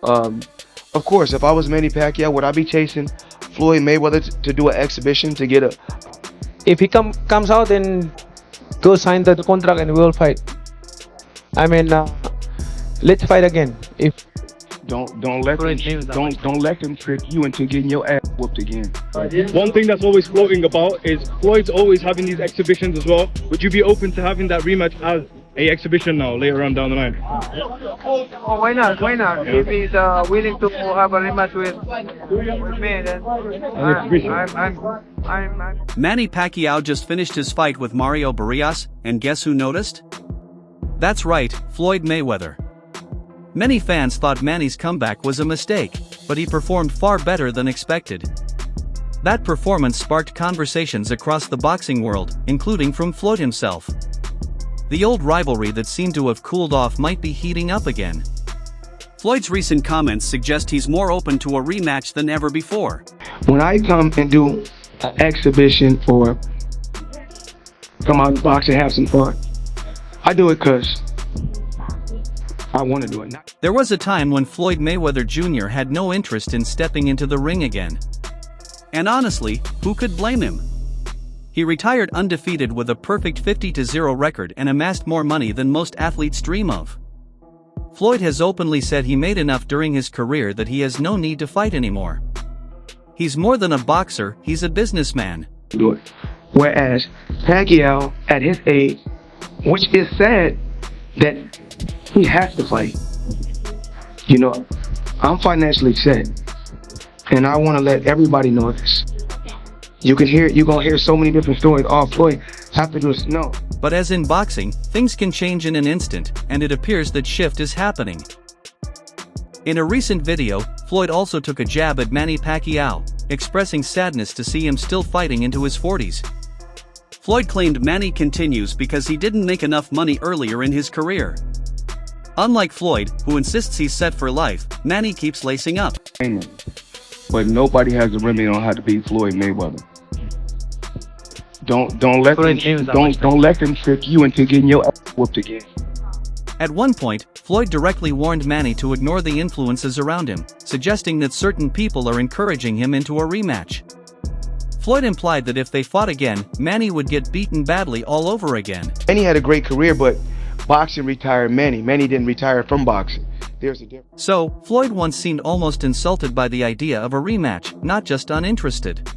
Um, of course, if I was Manny Pacquiao, would I be chasing Floyd Mayweather to do an exhibition to get a? If he comes out and go sign the contract and we will fight. I mean, let's fight again. If Don't let them don't let them trick you into getting your ass whooped again. One thing that's always floating about is Floyd's always having these exhibitions as well. Would you be open to having that rematch as a exhibition now later on down the line? oh, why not? Why not? If he's willing to have a rematch with me, then I'm. Manny Pacquiao just finished his fight with Mario Barrios, and guess who noticed? That's right, Floyd Mayweather. Many fans thought Manny's comeback was a mistake, but he performed far better than expected. That performance sparked conversations across the boxing world, including from Floyd himself. The old rivalry that seemed to have cooled off might be heating up again. Floyd's recent comments suggest he's more open to a rematch than ever before. When I come and do an exhibition or come out and box and have some fun, I do it because I want to do it. There was a time when Floyd Mayweather Jr. had no interest in stepping into the ring again. And honestly, who could blame him? He retired undefeated with a perfect 50-0 record and amassed more money than most athletes dream of. Floyd has openly said he made enough during his career that he has no need to fight anymore. He's more than a boxer, he's a businessman. Do it. Whereas Pacquiao, at his age, which is sad that he has to fight. You know, I'm financially set, and I want to let everybody know this. You're gonna hear so many different stories. Oh, Floyd have to do this. No. But as in boxing, things can change in an instant, and it appears that shift is happening. In a recent video, Floyd also took a jab at Manny Pacquiao, expressing sadness to see him still fighting into his 40s. Floyd claimed Manny continues because he didn't make enough money earlier in his career. Unlike Floyd, who insists he's set for life, Manny keeps lacing up. But nobody has a remedy on how to beat Floyd Mayweather. Don't let them trick you into getting your ass whooped again. At one point, Floyd directly warned Manny to ignore the influences around him, suggesting that certain people are encouraging him into a rematch. Floyd implied that if they fought again, Manny would get beaten badly all over again. Manny had a great career, but boxing retired Manny. Manny didn't retire from boxing. There's a difference. So, Floyd once seemed almost insulted by the idea of a rematch, not just uninterested.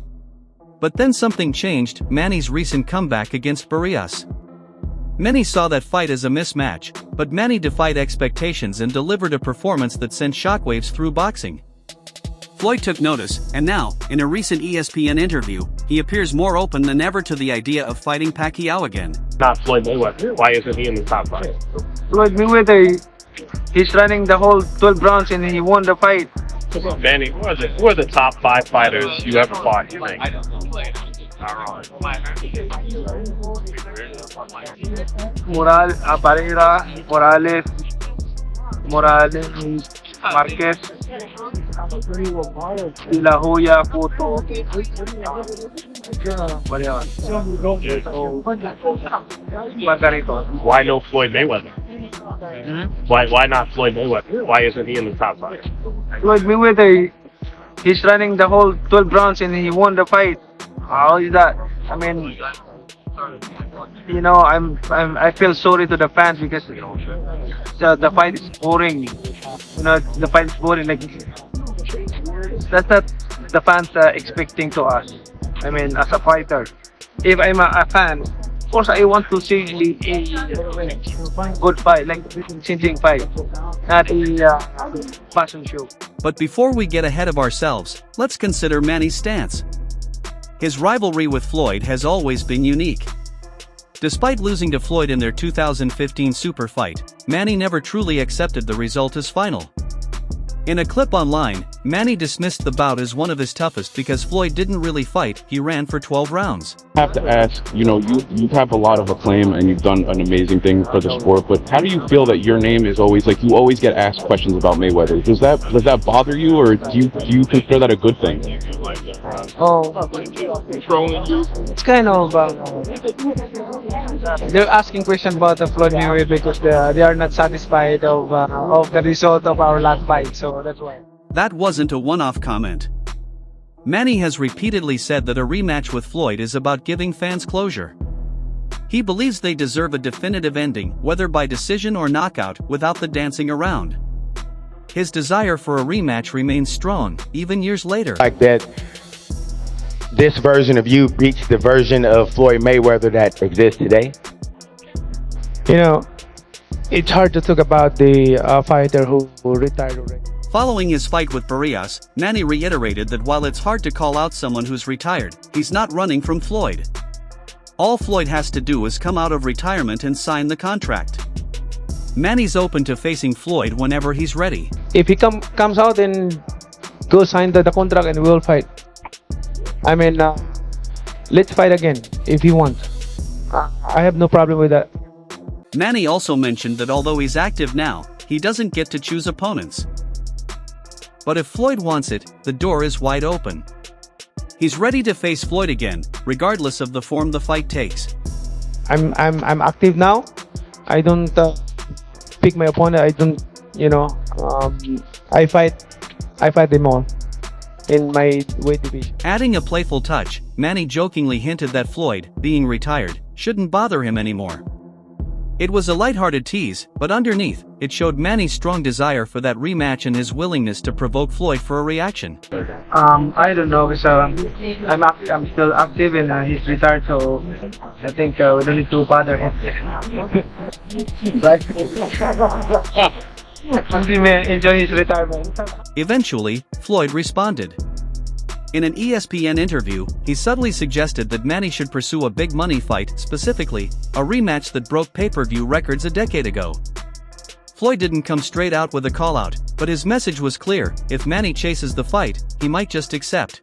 But then something changed, Manny's recent comeback against Barrios. Many saw that fight as a mismatch, but Manny defied expectations and delivered a performance that sent shockwaves through boxing. Floyd took notice, and now, in a recent ESPN interview, he appears more open than ever to the idea of fighting Pacquiao again. Not Floyd Mayweather. Why isn't he in the top 5? Floyd Mayweather, he's running the whole 12 rounds and he won the fight. Manny, who are the top 5 fighters you ever fought, you think? Pereira, Morales, Marquez, De La Hoya, Cotto. Margarito. Why no Floyd Mayweather? Why not Floyd Mayweather? Why isn't he in the top 5? Floyd Mayweather, he's running the whole 12 rounds and he won the fight. How is that? I mean, you know, I feel sorry to the fans because the fight is boring. You know, the fight is boring. Like, that's not the fans expecting to us. I mean, as a fighter, if I'm a fan, of course I want to see a good fight, like changing fight, not a fashion show. But before we get ahead of ourselves, let's consider Manny's stance. His rivalry with Floyd has always been unique. Despite losing to Floyd in their 2015 super fight, Manny never truly accepted the result as final. In a clip online, Manny dismissed the bout as one of his toughest because Floyd didn't really fight, he ran for 12 rounds. I have to ask, you have a lot of acclaim and you've done an amazing thing for the sport, but how do you feel that your name is always, like, you always get asked questions about Mayweather? Does that bother you, or do you consider that a good thing? Oh, it's kind of they're asking questions about the Floyd Mayweather because they are not satisfied of the result of our last fight, so that's why. That wasn't a one-off comment. Manny has repeatedly said that a rematch with Floyd is about giving fans closure. He believes they deserve a definitive ending, whether by decision or knockout, without the dancing around. His desire for a rematch remains strong, even years later. Like that, this version of you beats the version of Floyd Mayweather that exists today? You know, it's hard to talk about the fighter who retired already. Following his fight with Barrios, Manny reiterated that while it's hard to call out someone who's retired, he's not running from Floyd. All Floyd has to do is come out of retirement and sign the contract. Manny's open to facing Floyd whenever he's ready. If he comes out and go sign the contract and we'll fight. I mean, let's fight again if he wants. I have no problem with that. Manny also mentioned that although he's active now, he doesn't get to choose opponents. But if Floyd wants it, the door is wide open. He's ready to face Floyd again, regardless of the form the fight takes. I'm active now. I don't pick my opponent. I don't, I fight them all in my weight division. Adding a playful touch, Manny jokingly hinted that Floyd, being retired, shouldn't bother him anymore. It was a lighthearted tease, but underneath, it showed Manny's strong desire for that rematch and his willingness to provoke Floyd for a reaction. I don't know because I'm still active and he's retired, so I think we don't need to bother him. Right? Until he enjoy his retirement. Eventually, Floyd responded. In an ESPN interview, he subtly suggested that Manny should pursue a big money fight, specifically, a rematch that broke pay-per-view records a decade ago. Floyd didn't come straight out with a call-out, but his message was clear: if Manny chases the fight, he might just accept.